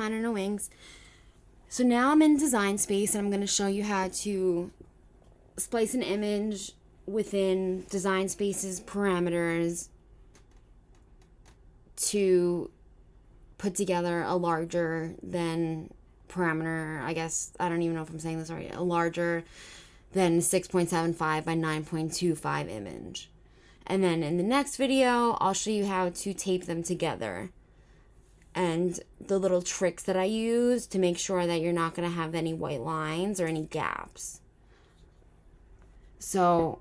I don't know, wings. So now I'm in Design Space and I'm going to show you how to splice an image within Design Space's parameters to put together a larger than parameter, I guess, I don't even know if I'm saying this right, a larger than 6.75 by 9.25 image. And then in the next video, I'll show you how to tape them together and the little tricks that I use to make sure that you're not going to have any white lines or any gaps. So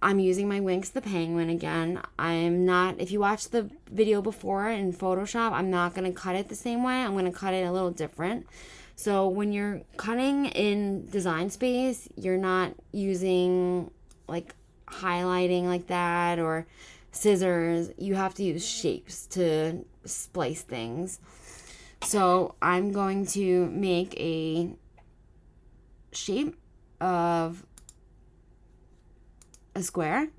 I'm using my Winx the Penguin again. I'm not, if you watched the video before in Photoshop, I'm not going to cut it the same way. I'm going to cut it a little different. So when you're cutting in Design Space, you're not using like highlighting like that or scissors. You have to use shapes to splice things. So I'm going to make a shape of a square,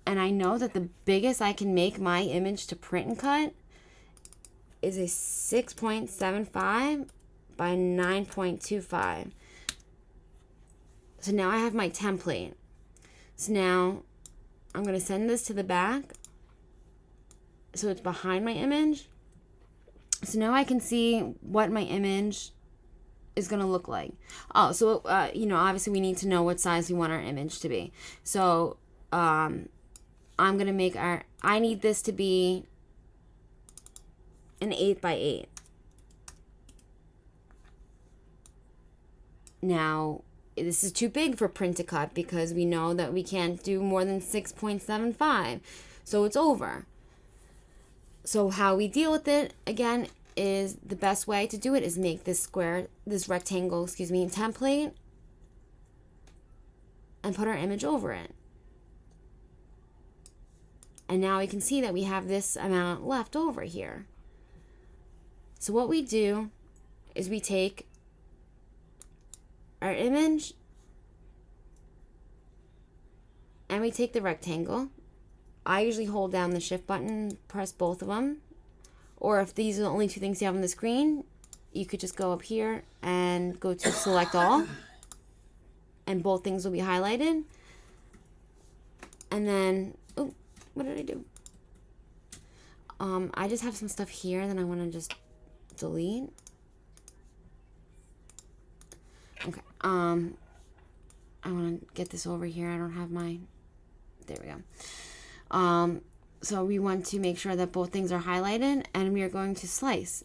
and I know that the biggest I can make my image to print and cut is a 6.75 by 9.25. So now I have my template. So now I'm going to send this to the back so it's behind my image. So now I can see what my image is going to look like. Oh, so, obviously we need to know what size we want our image to be. So, I'm going to make I need this to be an 8 by 8. Now, this is too big for print to cut because we know that we can't do more than 6.75. So it's over. So how we deal with it, again, is the best way to do it is make this rectangle, template and put our image over it. And now we can see that we have this amount left over here. So what we do is we take our image and we take the rectangle. I usually hold down the shift button, press both of them. Or if these are the only two things you have on the screen, you could just go up here and go to select all. And both things will be highlighted. And then, oh, what did I do? I just have some stuff here that I want to just delete. Okay, I want to get this over here. I don't have my, there we go. So we want to make sure that both things are highlighted, and we are going to slice.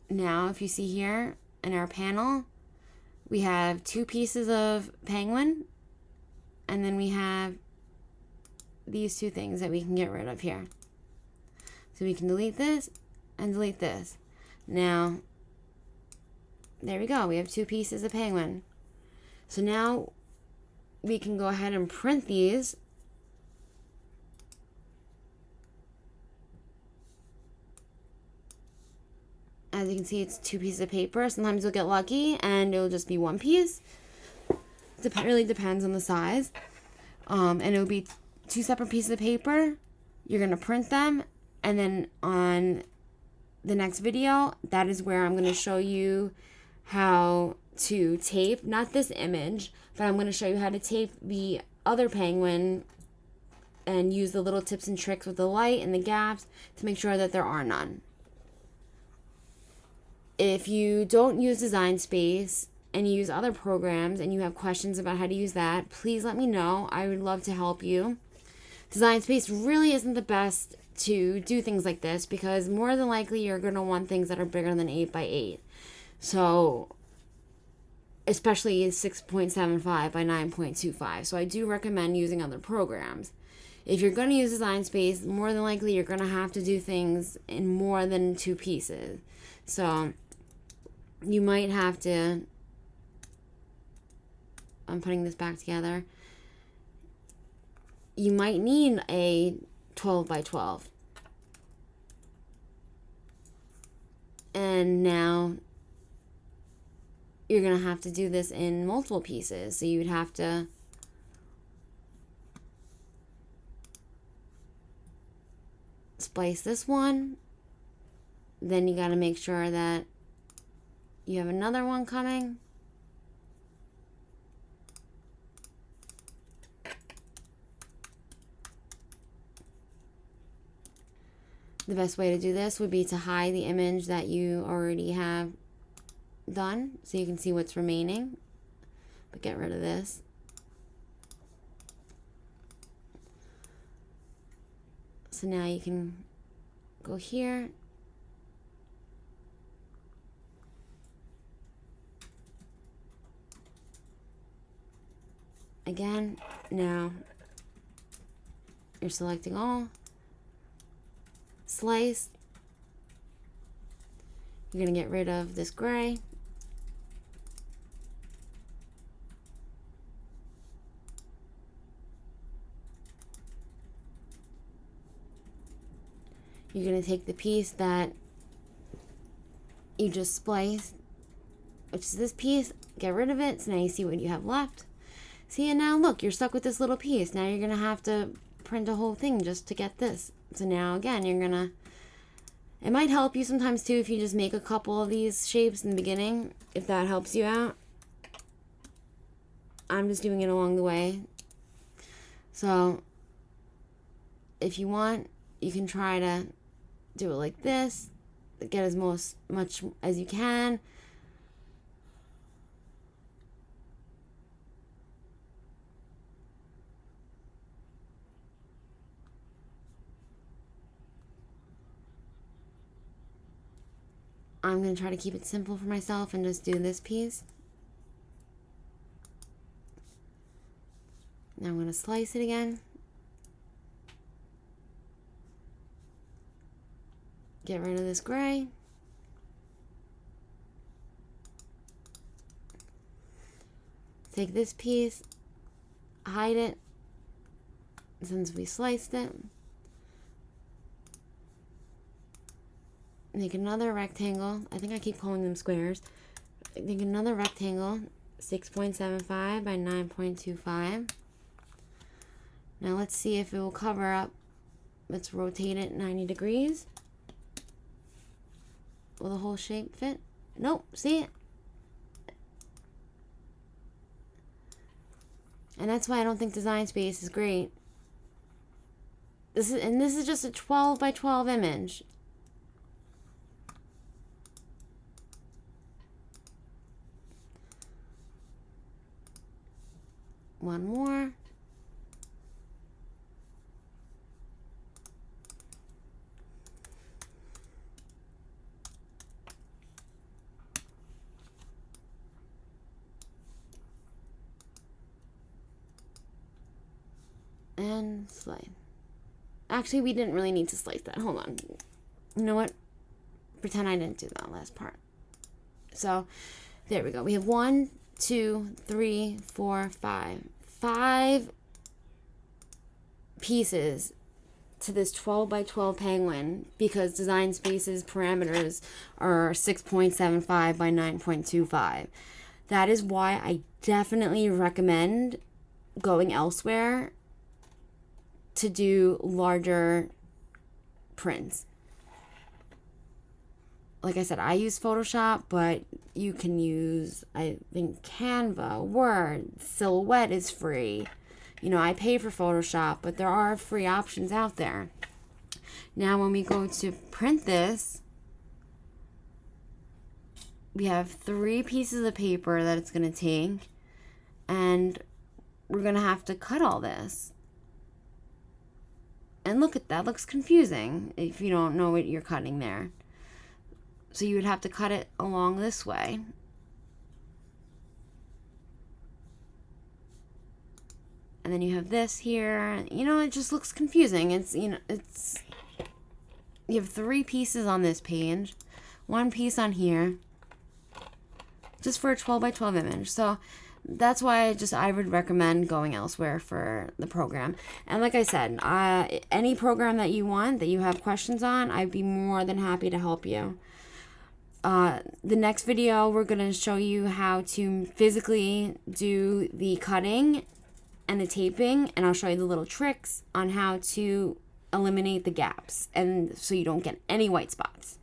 Now, if you see here in our panel, we have two pieces of penguin, and then we have these two things that we can get rid of here. So we can delete this and delete this. Now, there we go. We have two pieces of penguin. So now we can go ahead and print these. As you can see, it's two pieces of paper. Sometimes you'll get lucky and it'll just be one piece. It really depends on the size. And it'll be two separate pieces of paper. You're going to print them. And then on the next video, that is where I'm going to show you how to tape, not this image, but I'm going to show you how to tape the other penguin and use the little tips and tricks with the light and the gaps to make sure that there are none. If you don't use Design Space and you use other programs and you have questions about how to use that, please let me know. I would love to help you. Design Space really isn't the best to do things like this because more than likely you're going to want things that are bigger than 8 by 8. So, especially 6.75 by 9.25. So I do recommend using other programs. If you're going to use Design Space, more than likely you're going to have to do things in more than two pieces. So you might have to, I'm putting this back together, you might need a 12 by 12. And now you're going to have to do this in multiple pieces. So you would have to splice this one then you got to make sure that you have another one coming. The best way to do this would be to hide the image that you already have done so you can see what's remaining. But get rid of this. So now you can go here. Again, now you're selecting all. Slice. You're going to get rid of this gray. You're going to take the piece that you just spliced, which is this piece, get rid of it, so now you see what you have left. See, and now look, you're stuck with this little piece. Now you're going to have to print a whole thing just to get this. So now again, you're going to, it might help you sometimes too if you just make a couple of these shapes in the beginning, if that helps you out. I'm just doing it along the way. So if you want, you can try to do it like this, get as much as you can. I'm going to try to keep it simple for myself and just do this piece. Now I'm going to slice it again. Get rid of this gray. Take this piece, hide it since we sliced it. Make another rectangle. I think I keep calling them squares. Make another rectangle, 6.75 by 9.25. Now let's see if it will cover up. Let's rotate it 90 degrees. Will the whole shape fit? Nope, see it? And that's why I don't think Design Space is great. This is just a 12 by 12 image. One more. And slide. Actually, we didn't really need to slice that. Hold on. You know what? Pretend I didn't do that last part. So, there we go. We have 1, 2, 3, 4, 5. 5 pieces to this 12 by 12 penguin because Design Space's parameters are 6.75 by 9.25. That is why I definitely recommend going elsewhere to do larger prints. Like I said, I use Photoshop, but you can use, I think, Canva, Word, Silhouette is free. You know, I pay for Photoshop, but there are free options out there. Now, when we go to print this, we have 3 pieces of paper that it's going to take, and we're going to have to cut all this. And look at that, looks confusing if you don't know what you're cutting there. So you would have to cut it along this way. And then you have this here. You know, it just looks confusing. It's, you know, it's, you have 3 pieces on this page, 1 piece on here, just for a 12 by 12 image. So that's why I would recommend going elsewhere for the program. And like I said, any program that you want, that you have questions on, I'd be more than happy to help you. The next video, we're going to show you how to physically do the cutting and the taping, and I'll show you the little tricks on how to eliminate the gaps and so you don't get any white spots.